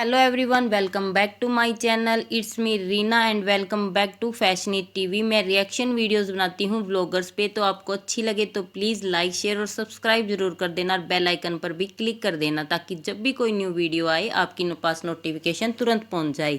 Hello everyone, welcome back to my channel. It's me Reena and welcome back to Fashionate TV. मैं reaction videos बनाती हूँ vloggers पे, तो आपको अच्छी लगे तो प्लीज़ लाइक शेयर और सब्सक्राइब जरूर कर देना और बेल आइकन पर भी क्लिक कर देना ताकि जब भी कोई न्यू वीडियो आए आपकी पास नोटिफिकेशन तुरंत पहुँच जाए।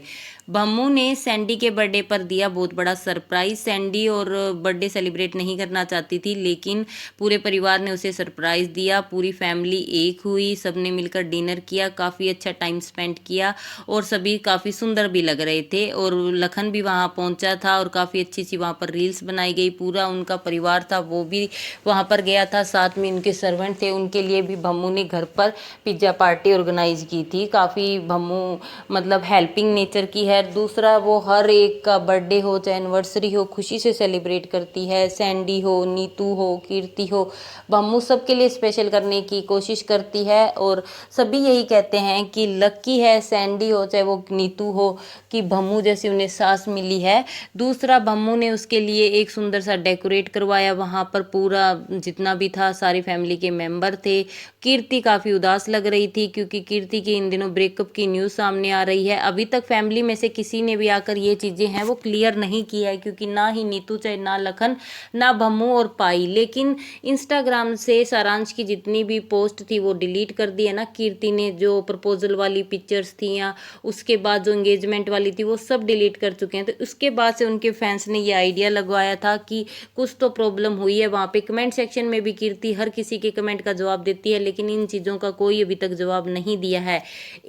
बम्मू ने सैंडी के बर्थडे पर दिया बहुत बड़ा सरप्राइज। सैंडी और बर्थडे सेलिब्रेट नहीं करना चाहती थी, लेकिन पूरे परिवार ने उसे सरप्राइज दिया। पूरी फैमिली एक हुई, सबने मिलकर डिनर किया, काफ़ी अच्छा टाइम स्पेंड किया और सभी काफ़ी सुंदर भी लग रहे थे। और लखन भी वहाँ पहुँचा था और काफ़ी अच्छी सी वहाँ पर रील्स बनाई गई। पूरा उनका परिवार था वो भी वहाँ पर गया था, साथ में उनके सर्वेंट थे, उनके लिए भी बम्मू ने घर पर पिज्ज़ा पार्टी ऑर्गेनाइज की थी। काफ़ी बम्मू मतलब हेल्पिंग नेचर की है। दूसरा, वो हर एक का बर्थडे हो चाहे एनिवर्सरी हो खुशी से सेलिब्रेट करती है। सैंडी हो, नीतू हो, कीर्ति हो, बम्मू सबके लिए स्पेशल करने की कोशिश करती है। और सभी यही कहते हैं कि लकी है सैंडी हो चाहे वो नीतू हो कि बम्मू जैसी उन्हें सास मिली है। दूसरा, बम्मू ने उसके लिए एक सुंदर सा डेकोरेट करवाया। वहाँ पर पूरा जितना भी था सारी फैमिली के मेंबर थे। कीर्ति काफ़ी उदास लग रही थी क्योंकि कीर्ति की इन दिनों ब्रेकअप की न्यूज़ सामने आ रही है। अभी तक फैमिली में से किसी ने भी आकर ये चीज़ें हैं वो क्लियर नहीं की है, क्योंकि ना ही नीतू चाहे ना लखन ना बम्मू और पाई। लेकिन इंस्टाग्राम से सारांश की जितनी भी पोस्ट थी वो डिलीट कर दी है ना कीर्ति ने। जो प्रपोजल वाली पिक्चर्स थी या उसके बाद जो एंगेजमेंट वाली थी वो सब डिलीट कर चुके हैं। तो उसके बाद से उनके फैंस ने ये आइडिया लगवाया था कि कुछ तो प्रॉब्लम हुई है। वहाँ पे कमेंट सेक्शन में भी कीर्ति हर किसी के कमेंट का जवाब देती है, लेकिन इन चीज़ों का कोई अभी तक जवाब नहीं दिया है।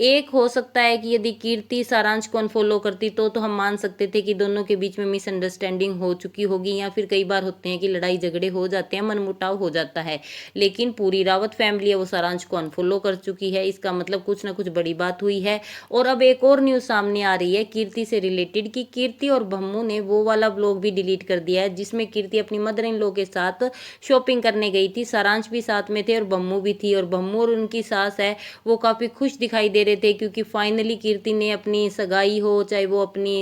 एक हो सकता है कि यदि कीर्ति सारांश को अनफॉलो करती तो हम मान सकते थे कि दोनों के बीच में मिसअंडरस्टैंडिंग हो चुकी होगी, या फिर कई बार होते हैं कि लड़ाई झगड़े हो जाते हैं, मनमुटाव हो जाता है। लेकिन पूरी रावत फैमिली है वो सारांश को अनफॉलो कर चुकी है, इसका मतलब कुछ ना कुछ बड़ी बात हुई है। और अब एक और न्यूज़ सामने आ रही है कीर्ति से रिलेटेड कि कीर्ति और बम्मू ने वो वाला ब्लॉग भी डिलीट कर दिया है जिसमें कीर्ति अपनी मदर इन लॉ के साथ शॉपिंग करने गई थी। सारांश भी साथ में थे और बम्मू भी थी, और बम्मू और उनकी सास है वो काफ़ी खुश दिखाई दे रहे थे क्योंकि फाइनली कीर्ति ने अपनी सगाई हो चाहे वो अपनी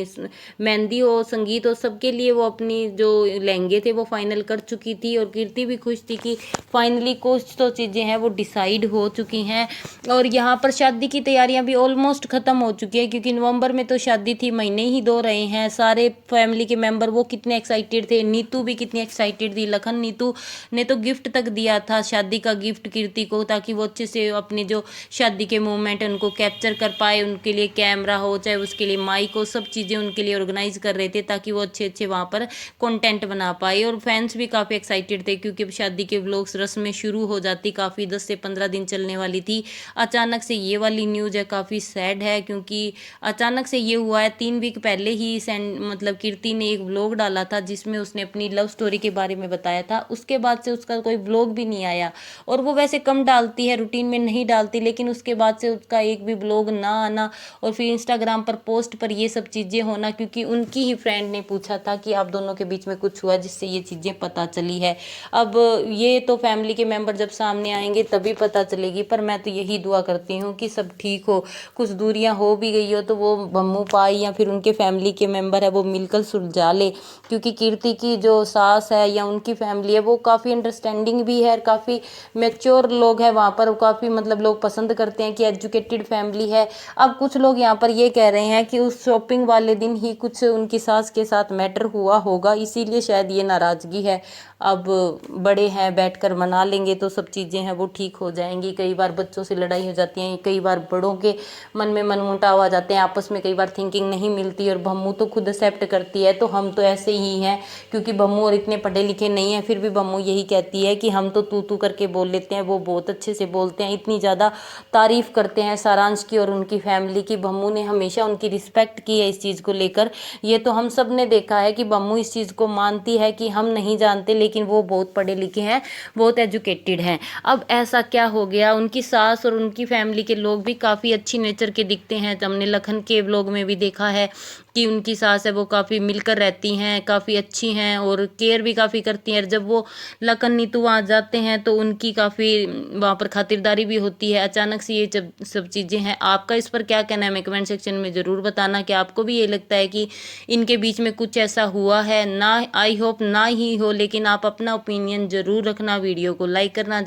मेहंदी हो, संगीत हो, सबके लिए वो अपनी जो लहंगे थे वो फाइनल कर चुकी थी। और कीर्ति भी खुश थी कि फाइनली कुछ तो चीज़ें हैं वो डिसाइड हो चुकी हैं। और यहाँ पर शादी की तैयारियां भी ऑलमोस्ट ख़त्म हो चुकी है, क्योंकि नवंबर में तो शादी थी, महीने ही 2 रहे हैं। सारे फैमिली के मेंबर वो कितने एक्साइटेड थे, नीतू भी कितनी एक्साइटेड थी। लखन नीतू ने तो गिफ्ट तक दिया था, शादी का गिफ्ट कीर्ति को, ताकि वो अच्छे से अपनी जो शादी के मोमेंट उनको कैप्चर कर पाए। उनके लिए कैमरा हो चाहे उसके लिए माइक हो, सब चीज़ें उनके लिए ऑर्गेनाइज कर रहे थे ताकि वो अच्छे अच्छे वहाँ पर कंटेंट बना पाए। और फैंस भी काफ़ी एक्साइटेड थे क्योंकि अब शादी के व्लॉग्स रस्में शुरू हो जाती, काफ़ी 10 से 15 दिन चलने वाली थी। अचानक से ये वाली न्यूज़ है, काफ़ी सैड है क्योंकि अचानक से ये हुआ है। 3 वीक पहले ही मतलब कीर्ति ने एक व्लॉग डाला था जिसमें उसने अपनी लव स्टोरी के बारे में बताया था। उसके बाद से उसका कोई व्लॉग भी नहीं आया, और वो वैसे कम डालती है, रूटीन में नहीं डालती, लेकिन उसके बाद से उसका एक भी व्लॉग ना आना और फिर इंस्टाग्राम पर पोस्ट पर ये सब चीज़ें होना, क्योंकि उनकी ही फ्रेंड ने पूछा था कि आप दोनों के बीच में कुछ हुआ जिससे ये चीज़ें पता चली है। अब ये तो फैमिली के मेंबर जब सामने आएंगे तभी पता चलेगी, पर मैं तो यही दुआ करती हूँ कि सब ठीक हो। कुछ दूरियां हो भी गई हो तो वो बम्मू पाई या फिर उनके फैमिली के मेंबर है वो मिलकर सुलझा ले, क्योंकि कीर्ति की जो सास है या उनकी फैमिली है वो काफ़ी अंडरस्टैंडिंग भी है, काफ़ी मैच्योर लोग हैं वहाँ पर, काफ़ी मतलब लोग पसंद करते हैं कि एजुकेटेड फैमिली है। अब कुछ लोग यहाँ पर ये कह रहे हैं कि उस शॉपिंग वाले दिन ही कुछ उनकी सास के साथ मैटर हुआ होगा, इसीलिए शायद ये नाराज़गी है। अब बड़े हैं, बैठकर मना लेंगे तो सब चीज़ें हैं वो ठीक हो जाएंगी। कई बार बच्चों से लड़ाई हो जाती है, कई बार बड़ों के मन में मनमुटाव आ जाते हैं, आपस में कई बार थिंकिंग नहीं मिलती, और बम्मू तो खुद एक्सेप्ट करती है तो हम तो ऐसे ही हैं, क्योंकि बम्मू और इतने पढ़े लिखे नहीं हैं, फिर भी बम्मू यही कहती है कि हम तो तू करके बोल लेते हैं, वो बहुत अच्छे से बोलते हैं। इतनी ज़्यादा तारीफ़ करते हैं सारांश की और उनकी फैमिली की। बम्मू ने हमेशा उनकी रिस्पेक्ट की है इस चीज़ को लेकर। ये तो हम सब ने देखा है कि बम्मू इस चीज़ को मानती है कि हम नहीं जानते, लेकिन वो बहुत पढ़े लिखे हैं, बहुत एजुकेटेड हैं। अब ऐसा क्या हो गया, उनकी सास और उनकी फैमिली के लोग भी काफ़ी अच्छी नेचर के दिखते हैं। हमने लखन के व्लॉग में भी देखा है कि उनकी सास है वो काफ़ी मिलकर रहती हैं, काफ़ी अच्छी हैं और केयर भी काफ़ी करती हैं। जब वो लखन नीतू वहाँ जाते हैं तो उनकी काफ़ी वहाँ पर खातिरदारी भी होती है। अचानक से ये जब सब चीज़ें हैं, आपका इस पर क्या कहना है हमें कमेंट सेक्शन में ज़रूर बताना कि आपको भी ये लगता है कि इनके बीच में कुछ ऐसा हुआ है। ना, आई होप ना ही हो, लेकिन आप अपना ओपिनियन ज़रूर रखना, वीडियो को लाइक करना।